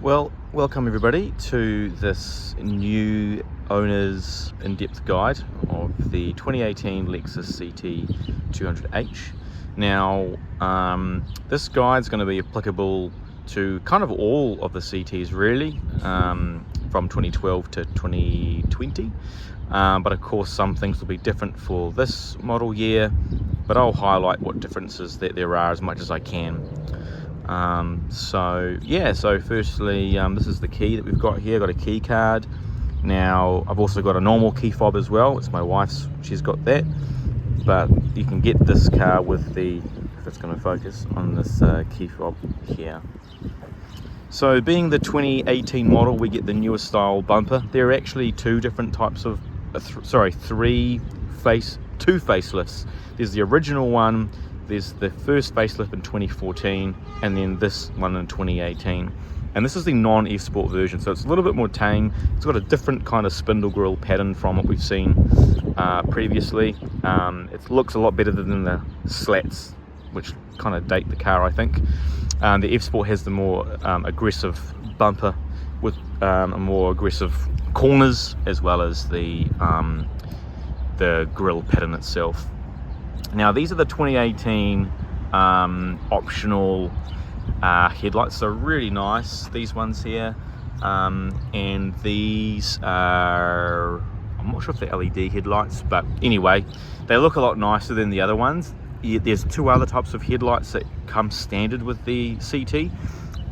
Well, welcome everybody to this new owner's in-depth guide of the 2018 Lexus CT200h. Now, this guide is going to be applicable to kind of all of the CTs really, from 2012 to 2020. But of course some things will be different for this model year, but I'll highlight what differences that there are as much as I can. So firstly, this is the key that we've got here. I've got a key card. Now I've also got a normal key fob as well. It's my wife's, she's got that, but you can get this car with the, if it's going to focus on this key fob here. So being the 2018 model, we get the newer style bumper. There are actually two different types of two facelifts. There's the original one, there's the first facelift in 2014, and then this one in 2018. And this is the non-F-Sport version, so it's a little bit more tame. It's got a different kind of spindle grille pattern from what we've seen previously. It looks a lot better than the slats, which kind of date the car, I think. The F-Sport has the more aggressive bumper with more aggressive corners, as well as the grille pattern itself. Now these are the 2018 optional headlights. They're really nice, these ones here, and these are, I'm not sure if they're LED headlights, but anyway, they look a lot nicer than the other ones. There's two other types of headlights that come standard with the CT,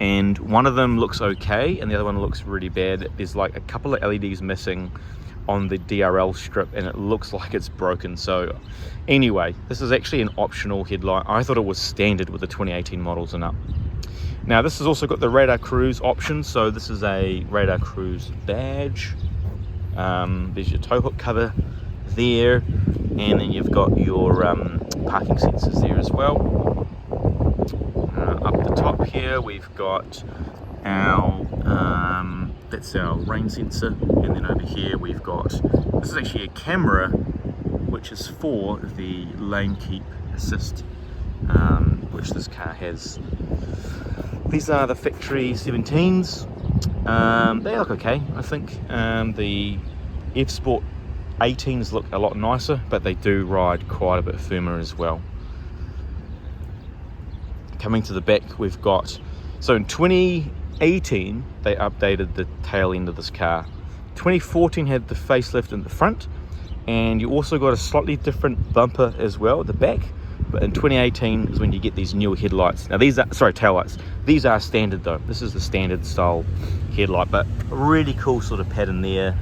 and one of them looks okay and the other one looks really bad. There's like a couple of LEDs missing on the DRL strip and it looks like it's broken. So anyway, this is actually an optional headlight. I thought it was standard with the 2018 models and up. Now this has also got the radar cruise option, so this is a radar cruise badge. There's your tow hook cover there, and then you've got your parking sensors there as well. Up the top here we've got our that's our rain sensor, and then over here we've got, this is actually a camera which is for the lane keep assist, which this car has. These are the factory 17s. They look okay, I think. The F-Sport 18s look a lot nicer, but they do ride quite a bit firmer as well. Coming to the back, we've got, so in 2018 they updated the tail end of this car. 2014 had the facelift in the front, and you also got a slightly different bumper as well at the back. But in 2018 is when you get these newer headlights. Now these are, tail lights. These are standard though. This is the standard style headlight, but really cool sort of pattern there.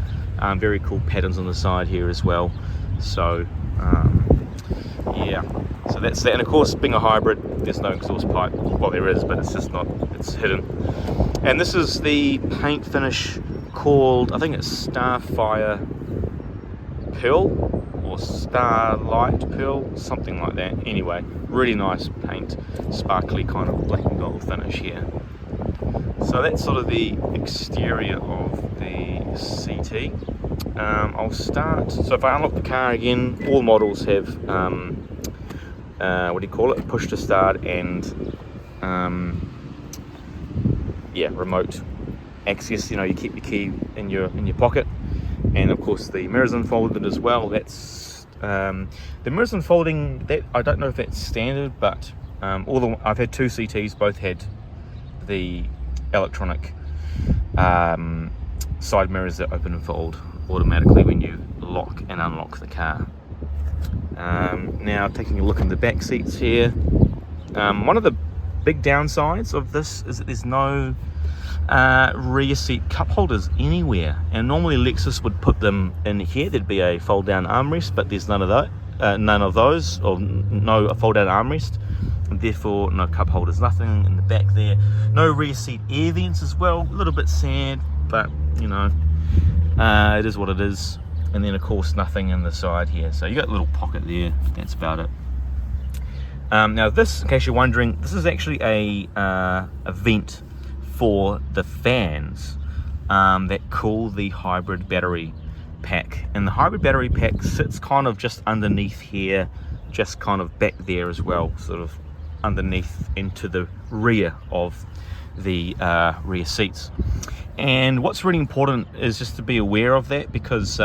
Very cool patterns on the side here as well. So yeah, so that's that. And of course, being a hybrid, there's no exhaust pipe. Well, there is, but it's just not, it's hidden. And this is the paint finish called, I think it's Starfire Pearl or Starlight Pearl, something like that. Anyway, really nice paint, sparkly kind of black and gold finish here. So that's sort of the exterior of the CT. I'll start, so if I unlock the car again, all models have what do you call it, push to start and yeah, remote access. You know, you keep your key in your pocket, and of course the mirrors unfolded as well. That's the mirrors unfolding, that I don't know if that's standard, but I've had two CTs, both had the electronic side mirrors that open and fold automatically when you lock and unlock the car. Now taking a look in the back seats here, one of the big downsides of this is that there's no rear seat cup holders anywhere, and normally Lexus would put them in here. There'd be a fold down armrest, but there's none of those, or no fold down armrest, and therefore no cup holders, nothing in the back there. No rear seat air vents as well, a little bit sad, but you know, it is what it is. And then of course nothing in the side here, so you got a little pocket there, that's about it. Now this, in case you're wondering, this is actually a vent for the fans that cool the hybrid battery pack, and the hybrid battery pack sits kind of just underneath here, just kind of back there as well, sort of underneath into the rear of the rear seats. And what's really important is just to be aware of that, because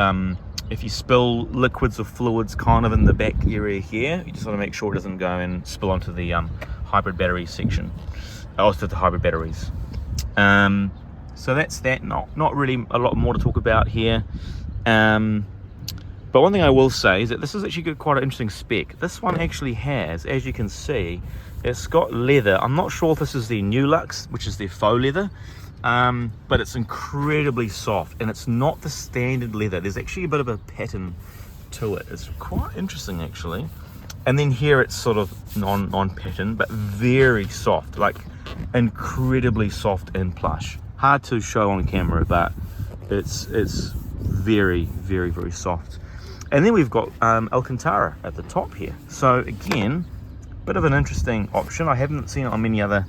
if you spill liquids or fluids kind of in the back area here, you just want to make sure it doesn't go and spill onto the hybrid battery section, also the hybrid batteries. So that's that. Not really a lot more to talk about here. But one thing I will say is that this is actually got quite an interesting spec. This one actually has, as you can see, it's got leather. I'm not sure if this is the new Lux, which is their faux leather, but it's incredibly soft, and it's not the standard leather. There's actually a bit of a pattern to it. It's quite interesting actually. And then here it's sort of non-pattern, but very soft, like incredibly soft and plush. Hard to show on camera, but it's very, very, very soft. And then we've got Alcantara at the top here. So again, bit of an interesting option. I haven't seen it on many other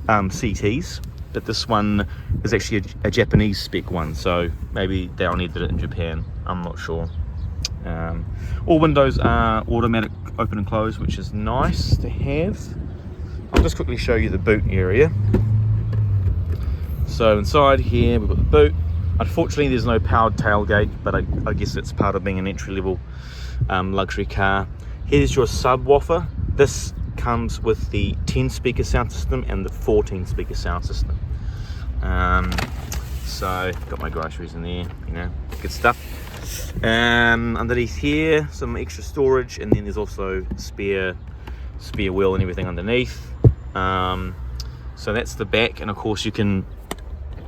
CTs, but this one is actually a Japanese spec one, so maybe they only did it in Japan. I'm not sure. All windows are automatic open and close, which is nice to have. I'll just quickly show you the boot area. So inside here we've got the boot. Unfortunately there's no powered tailgate, but I guess it's part of being an entry-level luxury car. Here's your subwoofer. This comes with the 10 speaker sound system and the 14 speaker sound system. So got my groceries in there, you know, good stuff. Underneath here some extra storage, and then there's also spare wheel and everything underneath. So that's the back, and of course you can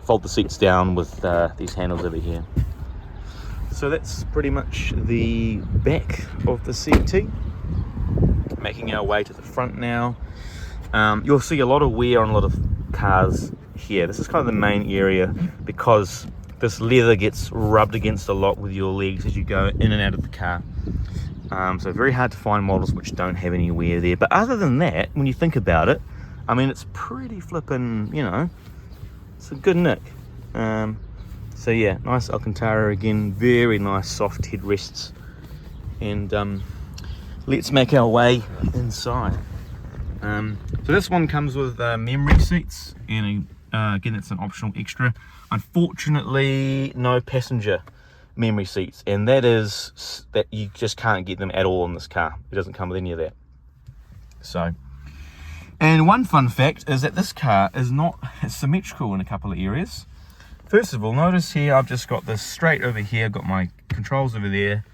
fold the seats down with these handles over here. So that's pretty much the back of the CT. Making our way to the front now. You'll see a lot of wear on a lot of cars here. This is kind of the main area, because this leather gets rubbed against a lot with your legs as you go in and out of the car. So very hard to find models which don't have any wear there. But other than that, when you think about it, I mean, it's pretty flippin', you know, it's a good nick. So yeah, nice Alcantara again, very nice soft headrests. And let's make our way inside. So this one comes with memory seats, and again, it's an optional extra. Unfortunately, no passenger memory seats, and that is that you just can't get them at all in this car. It doesn't come with any of that. So, and one fun fact is that this car is not symmetrical in a couple of areas. First of all, notice here I've just got this straight over here, got my controls over there.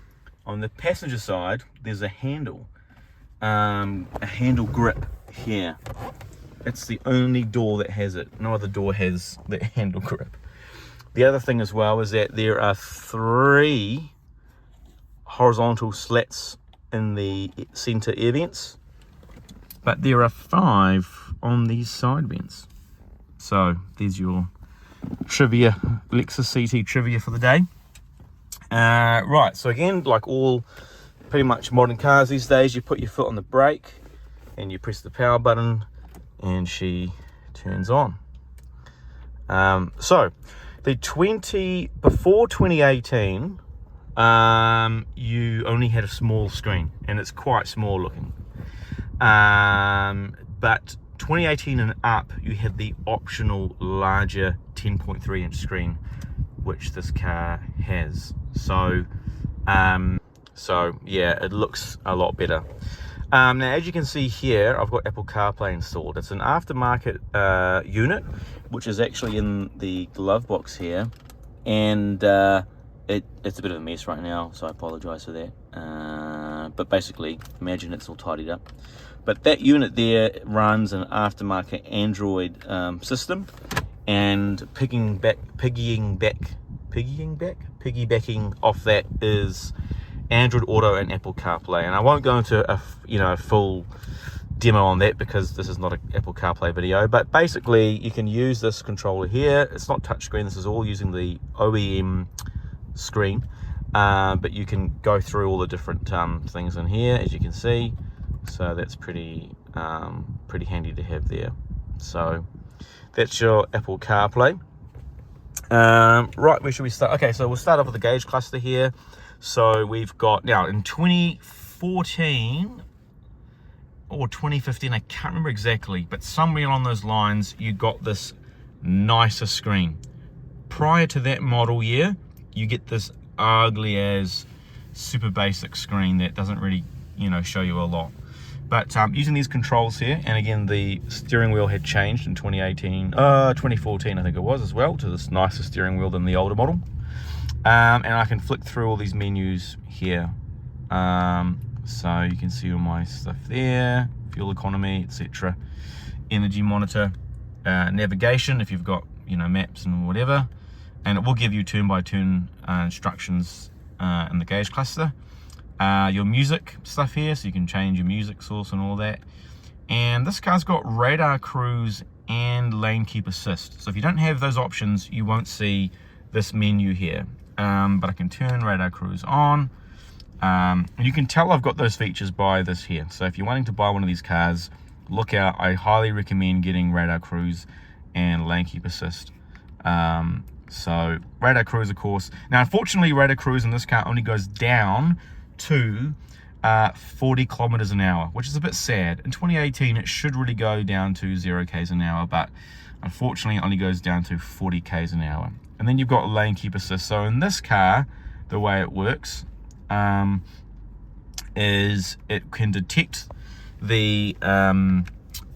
On the passenger side, there's a handle grip here. It's the only door that has it. No other door has the handle grip. The other thing as well is that there are 3 horizontal slats in the center air vents, but there are 5 on these side vents. So there's your trivia, Lexus CT trivia for the day. Right, so again, like all pretty much modern cars these days, you put your foot on the brake and you press the power button and she turns on. So the before 2018, you only had a small screen, and it's quite small looking. But 2018 and up, you had the optional larger 10.3 inch screen, which this car has. So yeah, it looks a lot better. Now, as you can see here, I've got Apple CarPlay installed. It's an aftermarket unit, which is actually in the glove box here, and it's a bit of a mess right now, so I apologize for that. But basically, imagine it's all tidied up. But that unit there runs an aftermarket Android system, and piggybacking off that is Android Auto and Apple CarPlay. And I won't go into a full demo on that, because this is not an Apple CarPlay video. But basically, you can use this controller here. It's not touchscreen. This is all using the OEM screen, but you can go through all the different things in here, as you can see. So that's pretty handy to have there. So that's your Apple CarPlay. Right, where should we start? Okay, so we'll start off with the gauge cluster here. So we've got, now in 2014 or 2015, I can't remember exactly, but somewhere along those lines, you got this nicer screen. Prior to that model year, you get this ugly as super basic screen that doesn't really, you know, show you a lot. But using these controls here, and again, the steering wheel had changed in 2014 I think it was as well, to this nicer steering wheel than the older model. And I can flick through all these menus here. So you can see all my stuff there, fuel economy, etc. Energy monitor, navigation if you've got, you know, maps and whatever. And it will give you turn-by-turn instructions in the gauge cluster. Your music stuff here, so you can change your music source and all that. And this car's got radar cruise and lane keep assist. So if you don't have those options, you won't see this menu here. But I can turn radar cruise on. You can tell I've got those features by this here. So if you're wanting to buy one of these cars, look out. I highly recommend getting radar cruise and lane keep assist. So radar cruise, of course. Now, unfortunately, radar cruise in this car only goes down to 40 kilometers an hour, which is a bit sad. In 2018, it should really go down to 0 k's an hour, but unfortunately, it only goes down to 40 k's an hour. And then you've got lane keep assist. So in this car, the way it works is it can detect the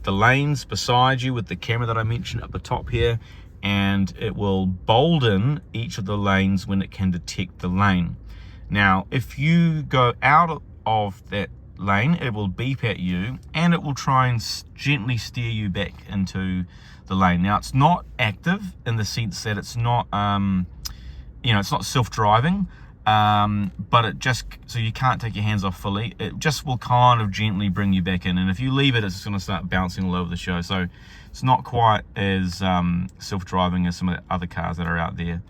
lanes beside you with the camera that I mentioned up the top here, and it will bolden each of the lanes when it can detect the lane. Now, if you go out of that lane, it will beep at you and it will try and gently steer you back into the lane. Now, it's not active in the sense that it's not, you know, it's not self-driving, but it just, so you can't take your hands off fully. It just will kind of gently bring you back in. And if you leave it, it's just going to start bouncing all over the show. So it's not quite as self-driving as some of the other cars that are out there.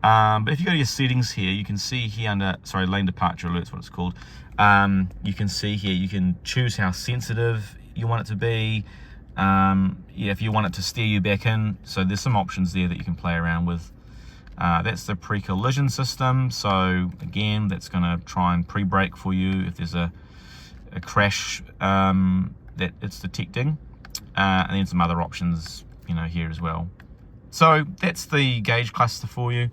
But if you go to your settings here, you can see here under, sorry, lane departure alerts, what it's called. You can see here, you can choose how sensitive you want it to be. Yeah, if you want it to steer you back in. So there's some options there that you can play around with. That's the pre-collision system. So again, that's going to try and pre-brake for you if there's a crash that it's detecting. And then some other options, you know, here as well. So that's the gauge cluster for you.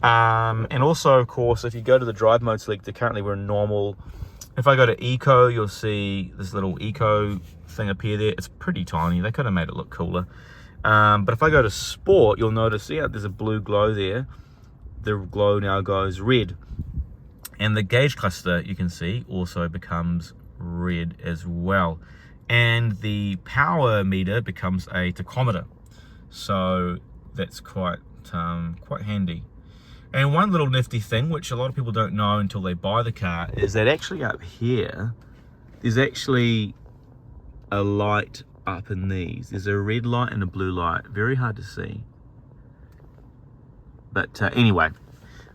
And also, of course, if you go to the drive mode selector, currently we're in normal. If I go to eco, you'll see this little eco thing appear there. It's pretty tiny. They could have made it look cooler. But if I go to sport, you'll notice, yeah, there's a blue glow there. The glow now goes red. And the gauge cluster, you can see, also becomes red as well. And the power meter becomes a tachometer. So that's quite handy. And one little nifty thing, which a lot of people don't know until they buy the car, is that actually up here, there's actually a light up in these. There's a red light and a blue light. Very hard to see. But anyway,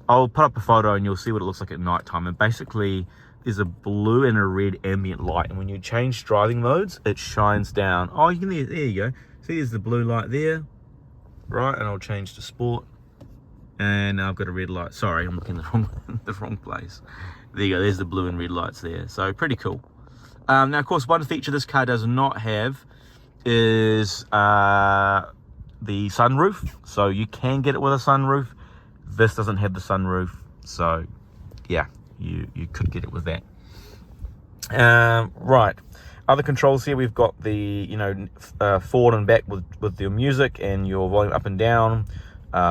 I'll put up a photo and you'll see what it looks like at night time. And basically, there's a blue and a red ambient light. And when you change driving modes, it shines down. Oh, you can, there you go. See, there's the blue light there. Right, and I'll change to sport. And now I've got a red light. Sorry, I'm looking in the wrong place. There you go, there's the blue and red lights there. So pretty cool. Now, of course, one feature this car does not have is the sunroof. So you can get it with a sunroof. This doesn't have the sunroof. So yeah, you could get it with that. Right. Other controls here, we've got the, you know, forward and back with your music and your volume up and down,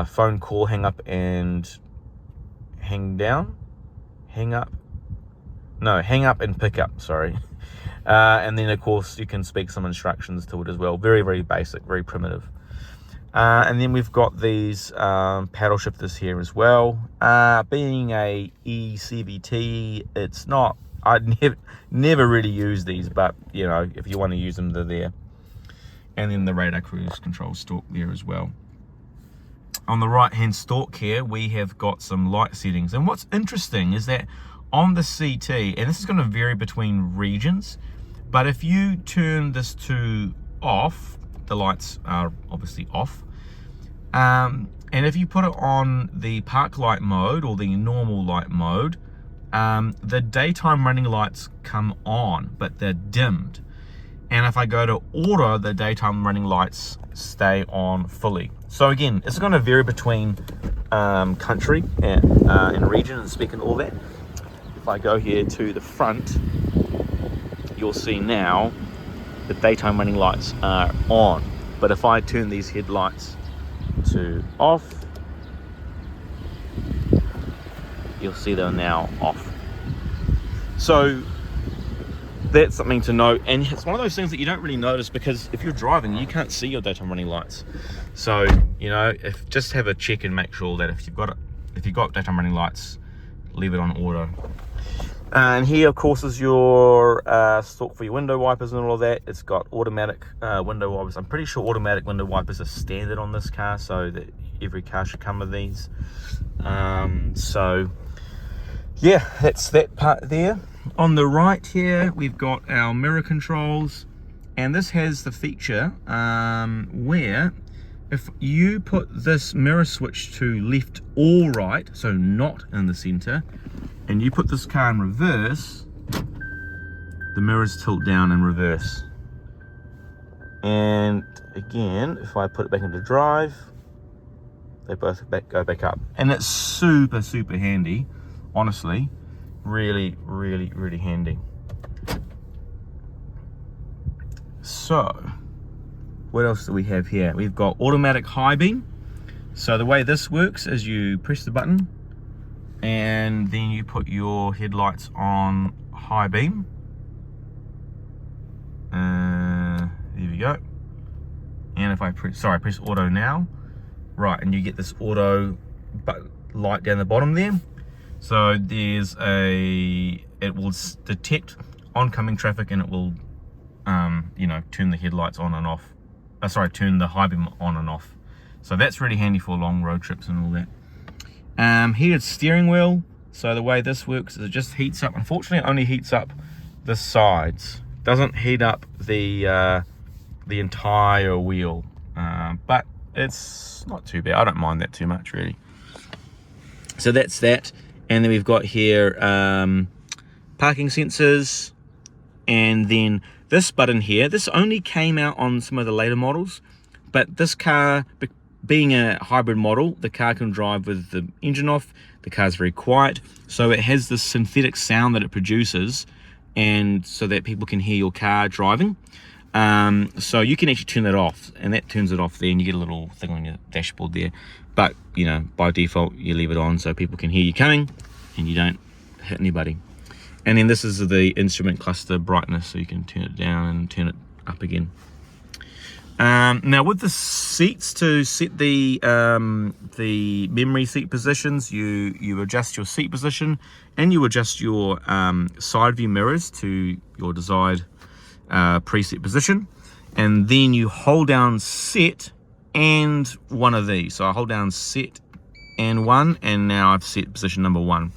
phone call, hang up and hang down, hang up and pick up, sorry. And then of course you can speak some instructions to it as well. Very, very basic, very primitive. And then we've got these paddle shifters here as well. Being a eCVT, it's not, I'd never really use these, but you know, if you want to use them, they're there. And then the radar cruise control stalk there as well. On the right hand stalk here, we have got some light settings. And what's interesting is that on the CT, and this is going to vary between regions, but if you turn this to off, the lights are obviously off. And if you put it on the park light mode or the normal light mode, the daytime running lights come on, but they're dimmed. And if I go to auto, the daytime running lights stay on fully. So again, it's going to vary between country and region and spec and all that. If I go here to the front, you'll see now the daytime running lights are on. But if I turn these headlights to off, you'll see they're now off. So that's something to note, and it's one of those things that you don't really notice, because if you're driving you can't see your daytime running lights. So just have a check and make sure that if you've got daytime running lights, leave it on auto. And here of course is your stalk for your window wipers and all of that. It's got automatic window wipers. I'm pretty sure automatic window wipers are standard on this car, so that every car should come with these. So yeah, that's that part there. On the right here we've got our mirror controls, and this has the feature where if you put this mirror switch to left or right, so not in the center, and you put this car in reverse, the mirrors tilt down in reverse. And again, if I put it back into drive, they both go back up. And it's super handy, honestly. Really handy. So what else do we have here? We've got automatic high beam. So the way this works is you press the button and then you put your headlights on high beam. There we go. And if I press auto now, right, and you get this auto light down the bottom there. So there's it will detect oncoming traffic, and it will turn the headlights on and off. Turn the high beam on and off. So that's really handy for long road trips and all that. Heated steering wheel. So the way this works is it just heats up. Unfortunately, it only heats up the sides. Doesn't heat up the entire wheel. But it's not too bad. I don't mind that too much, really. So that's that. And then we've got here parking sensors, and then this button here. This only came out on some of the later models, but this car, being a hybrid model, the car can drive with the engine off. The car's very quiet, so it has this synthetic sound that it produces, and so that people can hear your car driving. So you can actually turn that off, and that turns it off there, and you get a little thing on your dashboard there. But by default you leave it on so people can hear you coming and you don't hit anybody. And then this is the instrument cluster brightness, so you can turn it down and turn it up again. Now with the seats, to set the memory seat positions, you adjust your seat position, and you adjust your side view mirrors to your desired preset position, and then you hold down set and one of these. So I hold down set and one, and now I've set position number 1.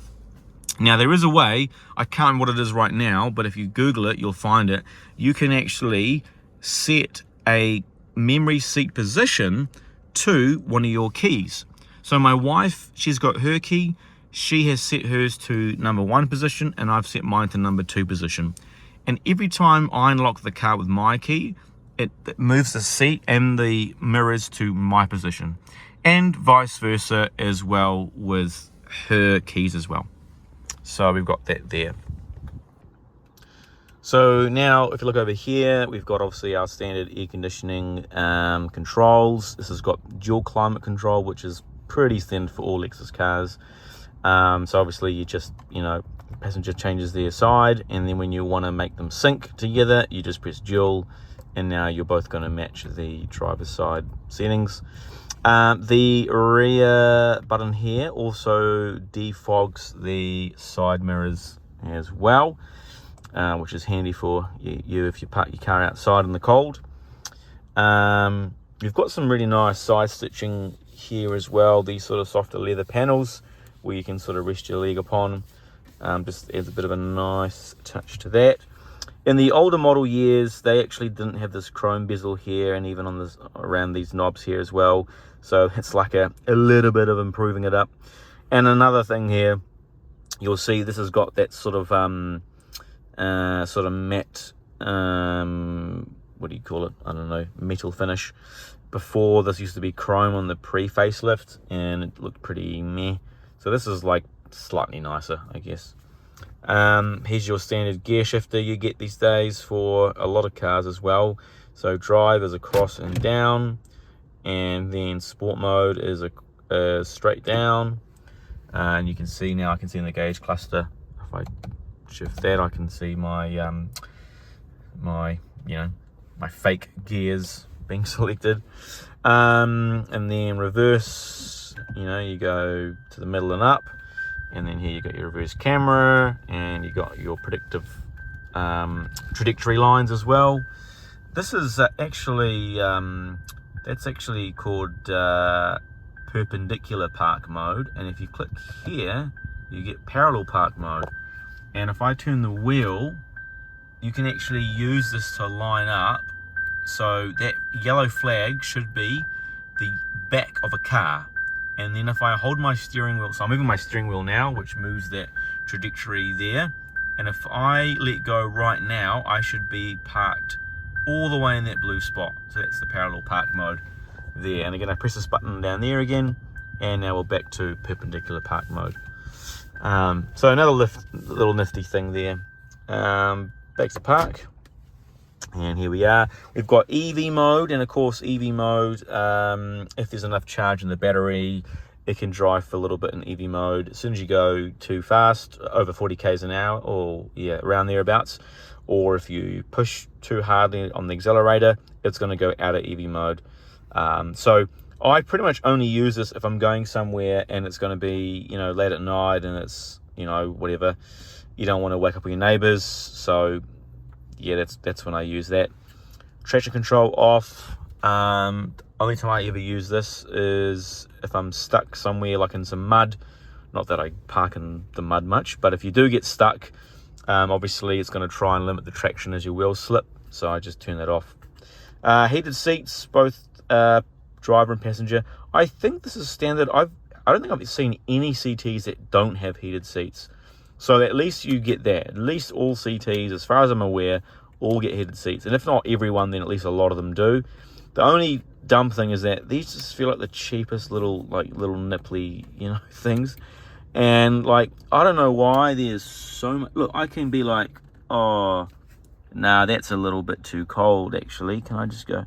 Now there is a way, I can't remember what it is right now, but if you Google it you'll find it. You can actually set a memory seat position to one of your keys. So my wife, she's got her key, she has set hers to number 1 position, and I've set mine to number 2 position. And every time I unlock the car with my key, it moves the seat and the mirrors to my position, and vice versa as well with her keys as well. So we've got that there. So now if you look over here, we've got obviously our standard air conditioning controls. This has got dual climate control, which is pretty standard for all Lexus cars. So obviously you just, passenger changes their side, and then when you want to make them sync together, you just press dual, and now you're both going to match the driver's side settings. The rear button here also defogs the side mirrors as well, which is handy for you if you park your car outside in the cold. You've got some really nice side stitching here as well, these sort of softer leather panels where you can sort of rest your leg upon. Just adds a bit of a nice touch to that. In the older model years, they actually didn't have this chrome bezel here, and even on this, around these knobs here as well. So it's like a little bit of improving it up. And another thing here, you'll see this has got that sort of matte, what do you call it? I don't know, metal finish. before this used to be chrome on the pre-facelift, and it looked pretty meh. So this is like slightly nicer, I guess. Here's your standard gear shifter you get these days for a lot of cars as well. So drive is across and down, and then sport mode is a straight down. And you can see now, I can see in the gauge cluster, if I shift that, I can see my my fake gears being selected. And then reverse, you go to the middle and up, and then here you got your reverse camera, and you got your predictive trajectory lines as well. This is actually that's actually called perpendicular park mode, and if you click here you get parallel park mode. And if I turn the wheel, you can actually use this to line up, so that yellow flag should be the back of a car. And then if I hold my steering wheel, so I'm moving my steering wheel now, which moves that trajectory there, and if I let go right now, I should be parked all the way in that blue spot. So that's the parallel park mode there. And again, I press this button down there again, and now we're back to perpendicular park mode. So another little nifty thing there. Back to park, and here we are. We've got EV mode, and of course EV mode, if there's enough charge in the battery, it can drive for a little bit in EV mode. As soon as you go too fast, over 40 k's an hour, or around thereabouts, or if you push too hardly on the accelerator, it's going to go out of EV mode. So I pretty much only use this if I'm going somewhere and it's going to be, late at night, and it's, whatever. You don't want to wake up your neighbors. So yeah, that's when I use that. Traction control off. Only time I ever use this is if I'm stuck somewhere like in some mud. Not that I park in the mud much, but if you do get stuck, obviously it's going to try and limit the traction as your wheels slip, so I just turn that off. Heated seats, both driver and passenger. I think this is standard. I don't think I've seen any CTs that don't have heated seats, so at least you get that. At least all CTs, as far as I'm aware, all get heated seats, and if not everyone, then at least a lot of them do. The only dumb thing is that these just feel like the cheapest little nipply things. And I don't know why there's so much. Look, I can be like, oh, nah, that's a little bit too cold, actually. Can I just go?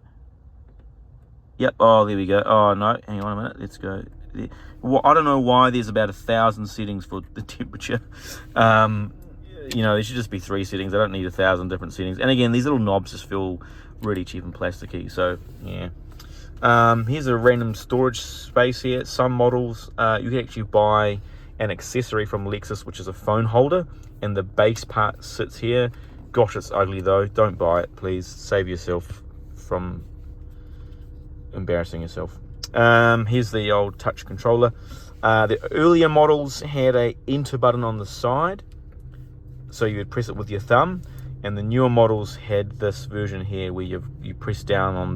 Yep, oh, there we go. Oh, no, hang on a minute, let's go. Well, I don't know why there's about 1,000 settings for the temperature. There should just be 3 settings. I don't need 1,000 different settings. And again, these little knobs just feel really cheap and plasticky, so, yeah. Here's a random storage space here. Some models, you can actually buy an accessory from Lexus, which is a phone holder, and the base part sits here. Gosh, it's ugly though. Don't buy it, please. Save yourself from embarrassing yourself. Here's the old touch controller. The earlier models had a enter button on the side, so you would press it with your thumb, and the newer models had this version here where you press down on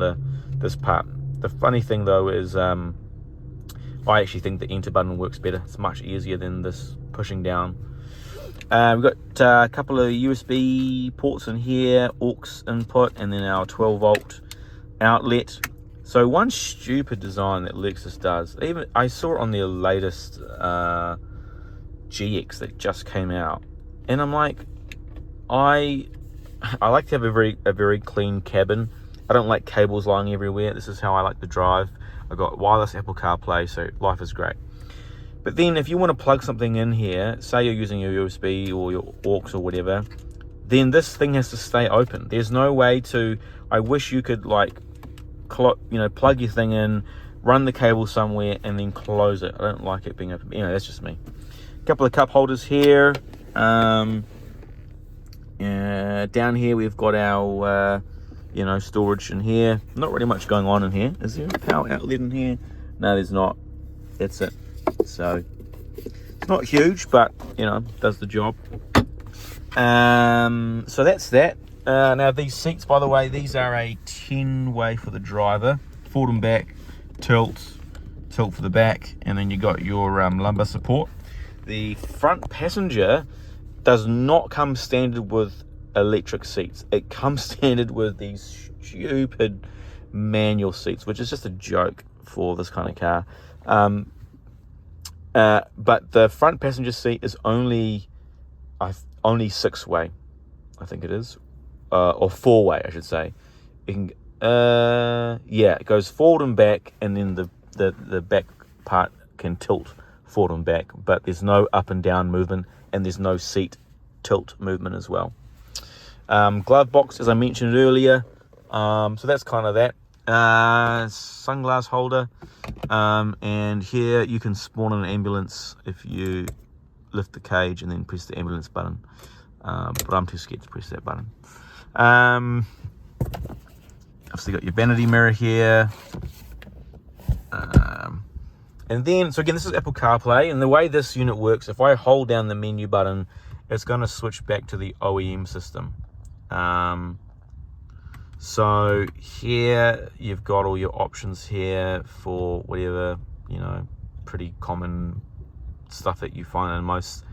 this part. The funny thing though is I actually think the enter button works better. It's much easier than this pushing down. We've got a couple of USB ports in here, aux input, and then our 12 volt outlet. So one stupid design that Lexus does, even I saw it on their latest GX that just came out, and I'm like, I like to have a very clean cabin. I don't like cables lying everywhere. This is how I like to drive. I got wireless Apple CarPlay, so life is great. But then if you want to plug something in here, say you're using your USB or your aux or whatever, then this thing has to stay open. There's no way to, I wish you could plug your thing in, run the cable somewhere, and then close it. I don't like it being open. That's just me. A couple of cup holders here. Down here we've got our storage in here. Not really much going on in here. Is there a power outlet in here? No, there's not. That's it. So it's not huge, but does the job. So that's that. Now these seats, by the way, these are a 10-way for the driver, forward and back, tilt for the back, and then you got your lumbar support. The front passenger does not come standard with electric seats. It comes standard with these stupid manual seats, which is just a joke for this kind of car. But the front passenger seat is only 6-way, I think it is, or 4-way, I should say. You can, yeah, it goes forward and back, and then the back part can tilt forward and back, but there's no up and down movement, and there's no seat tilt movement as well. Glove box, as I mentioned earlier, so that's kind of that. Sunglass holder, and here you can spawn an ambulance if you lift the cage and then press the ambulance button, but I'm too scared to press that button. Obviously got your vanity mirror here, and then, so again, this is Apple CarPlay, and the way this unit works, if I hold down the menu button, it's going to switch back to the OEM system. So here you've got all your options here for whatever, you know, pretty common stuff that you find in most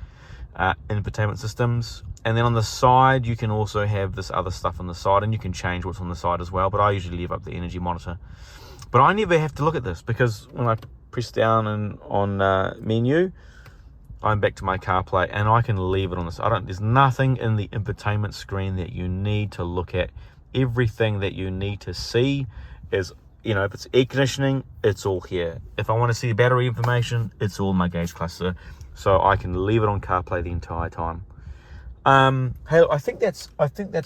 infotainment systems. And then on the side, you can also have this other stuff on the side, and you can change what's on the side as well, but I usually leave up the energy monitor. But I never have to look at this, because when I press down and on menu, I'm back to my CarPlay, and I can leave it on this. There's nothing in the infotainment screen that you need to look at. Everything that you need to see is, you know, if it's air conditioning, it's all here. If I want to see battery information, it's all in my gauge cluster, so I can leave it on CarPlay the entire time. Hey, I think that's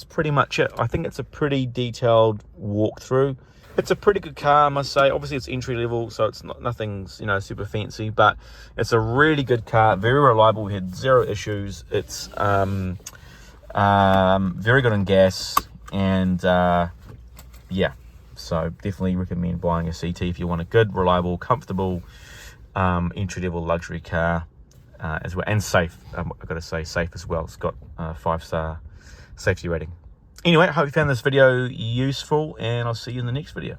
pretty much it. I think it's a pretty detailed walkthrough. It's a pretty good car, I must say. Obviously, it's entry level, so it's nothing's, you know, super fancy, but it's a really good car, very reliable. We had 0 issues. It's very good on gas, and yeah, so definitely recommend buying a CT if you want a good, reliable, comfortable entry level luxury car as well, and safe. I've got to say, safe as well. It's got a 5-star safety rating. Anyway, I hope you found this video useful, and I'll see you in the next video.